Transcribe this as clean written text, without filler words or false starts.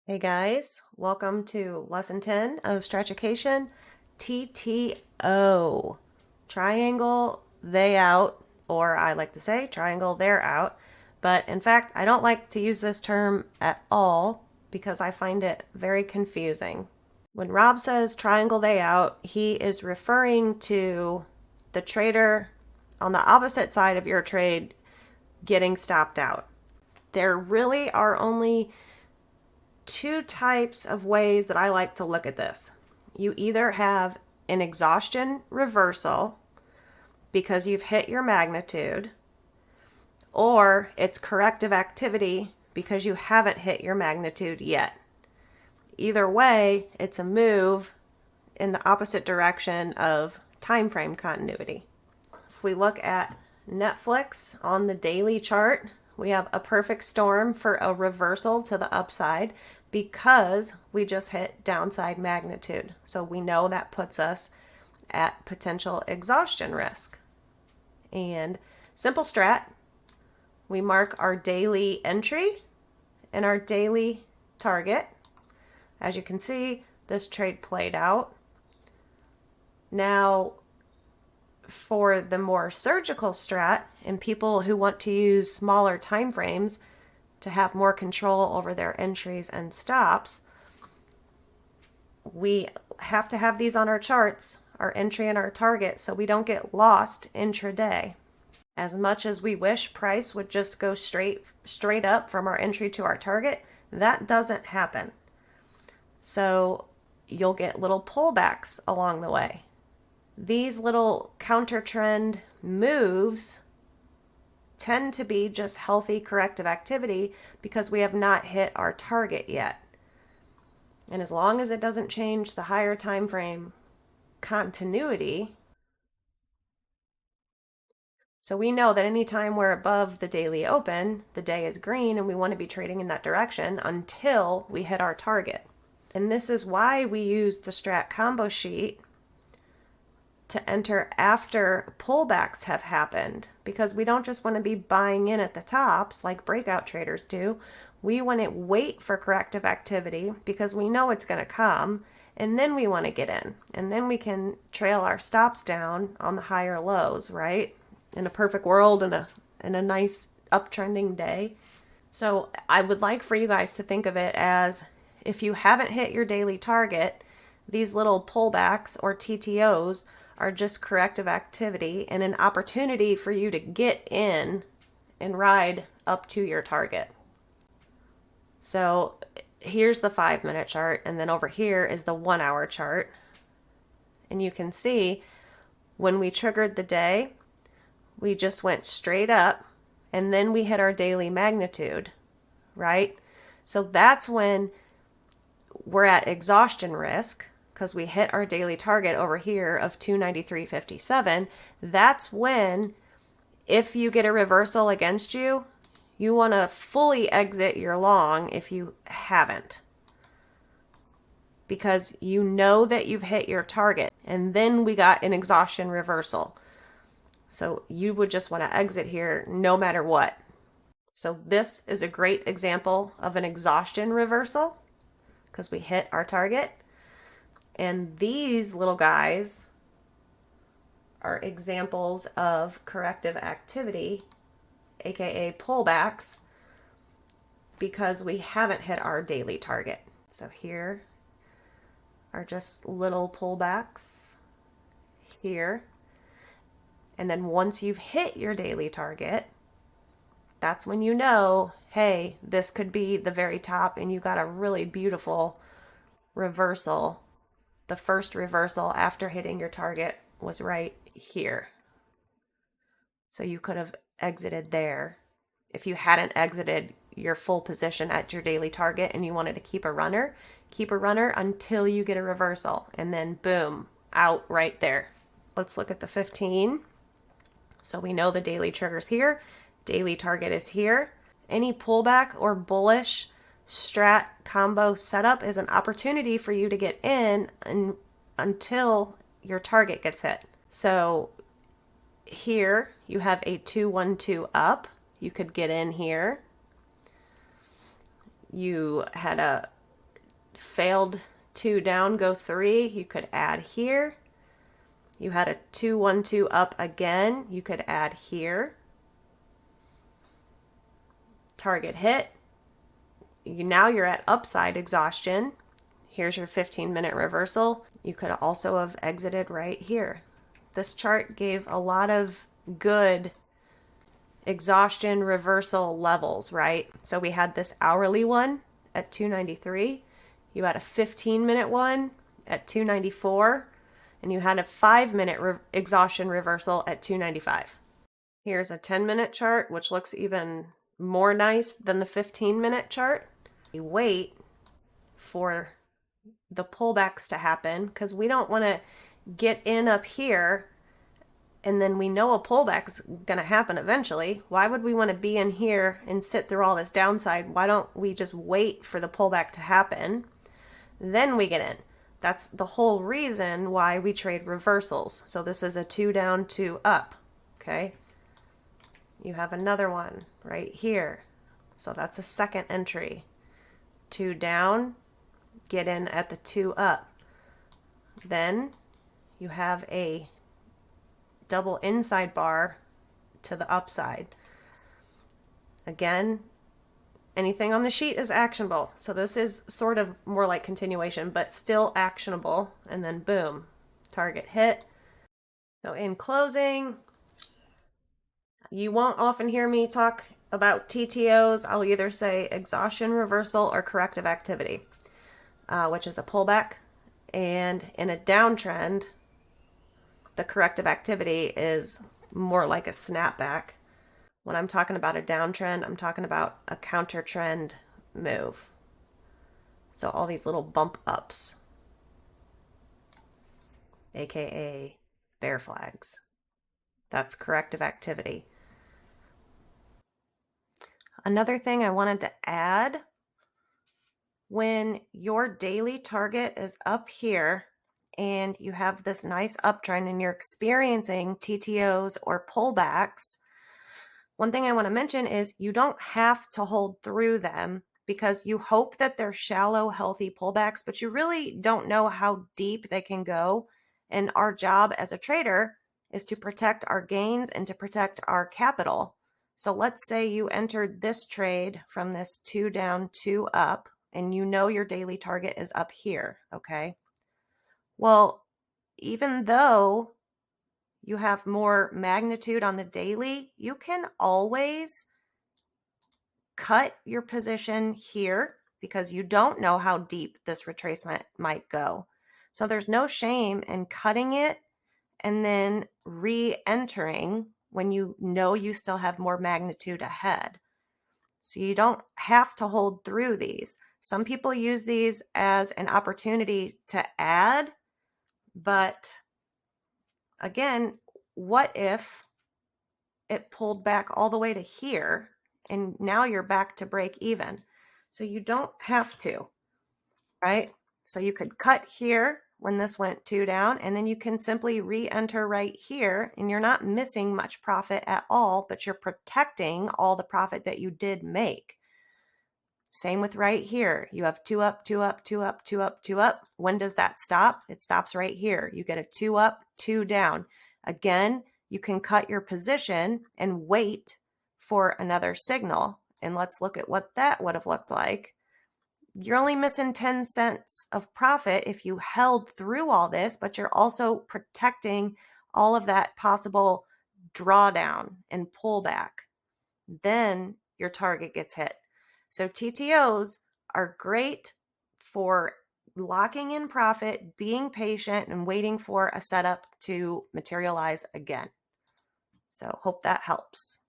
Hey guys, welcome to lesson 10 of Strategication, TTO. Triangle they out, or I like to say triangle they're out. But in fact, I don't like to use this term at all because I find it very confusing. When Rob says triangle they out, he is referring to the trader on the opposite side of your trade getting stopped out. There really are only two types of ways that I like to look at this. You either have an exhaustion reversal because you've hit your magnitude, or it's corrective activity because you haven't hit your magnitude yet. Either way, it's a move in the opposite direction of time frame continuity. If we look at Netflix on the daily chart, we have a perfect storm for a reversal to the upside because we just hit downside magnitude. So we know that puts us at potential exhaustion risk. And simple strat, we mark our daily entry and our daily target. As you can see, this trade played out. Now, for the more surgical strat and people who want to use smaller time frames to have more control over their entries and stops, we have to have these on our charts, our entry and our target, so we don't get lost intraday. As much as we wish price would just go straight up from our entry to our target, that doesn't happen. So you'll get little pullbacks along the way. These little counter trend moves tend to be just healthy corrective activity because we have not hit our target yet. And as long as it doesn't change the higher time frame continuity, so we know that anytime we're above the daily open, the day is green and we want to be trading in that direction until we hit our target. And this is why we use the Strat combo sheet to enter after pullbacks have happened, because we don't just want to be buying in at the tops like breakout traders do. We want to wait for corrective activity because we know it's going to come, and then we want to get in, and then we can trail our stops down on the higher lows, right? In a perfect world, in a nice uptrending day. So I would like for you guys to think of it as, if you haven't hit your daily target, these little pullbacks or TTOs are just corrective activity and an opportunity for you to get in and ride up to your target. So here's the 5-minute chart, and then over here is the 1-hour chart. And you can see when we triggered the day, we just went straight up and then we hit our daily magnitude, right? So that's when we're at exhaustion risk, because we hit our daily target over here of 293.57. That's when, if you get a reversal against you, you want to fully exit your long if you haven't, because you know that you've hit your target. And then we got an exhaustion reversal. So you would just want to exit here no matter what. So this is a great example of an exhaustion reversal because we hit our target. And these little guys are examples of corrective activity, aka pullbacks, because we haven't hit our daily target. So here are just little pullbacks here. And then once you've hit your daily target, that's when you know, hey, this could be the very top, and you got a really beautiful reversal. The first reversal after hitting your target was right here. So you could have exited there. If you hadn't exited your full position at your daily target and you wanted to keep a runner until you get a reversal, and then boom, out right there. Let's look at the 15. So we know the daily trigger's here, daily target is here. Any pullback or bullish strat combo setup is an opportunity for you to get in until your target gets hit. So here you have a 212 up. You could get in here. You had a failed 2 down, go 3, you could add here. You had a 2, 1, 2 up again, you could add here. Target hit. Now you're at upside exhaustion. Here's your 15-minute reversal. You could also have exited right here. This chart gave a lot of good exhaustion reversal levels, right? So we had this hourly one at 293. You had a 15-minute one at 294. And you had a 5-minute exhaustion reversal at 295. Here's a 10-minute chart, which looks even more nice than the 15-minute chart. You wait for the pullbacks to happen because we don't want to get in up here and then we know a pullback's going to happen eventually. Why would we want to be in here and sit through all this downside? Why don't we just wait for the pullback to happen? Then we get in. That's the whole reason why we trade reversals. So this is a 2 down, 2 up. Okay. You have another one right here. So that's a second entry. 2 down, get in at the 2 up. Then you have a double inside bar to the upside. Again, anything on the sheet is actionable. So this is sort of more like continuation, but still actionable. And then boom, target hit. So in closing, you won't often hear me talk about TTOs. I'll either say exhaustion reversal or corrective activity, which is a pullback. And in a downtrend, the corrective activity is more like a snapback. When I'm talking about a downtrend, I'm talking about a counter trend move. So all these little bump ups, aka bear flags. That's corrective activity. Another thing I wanted to add, when your daily target is up here and you have this nice uptrend and you're experiencing TTOs or pullbacks, one thing I want to mention is you don't have to hold through them because you hope that they're shallow, healthy pullbacks, but you really don't know how deep they can go. And our job as a trader is to protect our gains and to protect our capital. So let's say you entered this trade from this 2 down, 2 up, and you know your daily target is up here, okay? Well, even though you have more magnitude on the daily, you can always cut your position here because you don't know how deep this retracement might go. So there's no shame in cutting it and then re-entering when you know you still have more magnitude ahead. So you don't have to hold through these. Some people use these as an opportunity to add, but again, what if it pulled back all the way to here and now you're back to break even? So you don't have to, right? So you could cut here when this went 2 down, and then you can simply re-enter right here, and you're not missing much profit at all, but you're protecting all the profit that you did make. Same with right here. You have 2 up, 2 up, 2 up, 2 up, 2 up. When does that stop? It stops right here. You get a 2 up, 2 down. Again, you can cut your position and wait for another signal. And let's look at what that would have looked like. You're only missing 10 cents of profit if you held through all this, but you're also protecting all of that possible drawdown and pullback. Then your target gets hit. So TTOs are great for locking in profit, being patient, and waiting for a setup to materialize again. So hope that helps.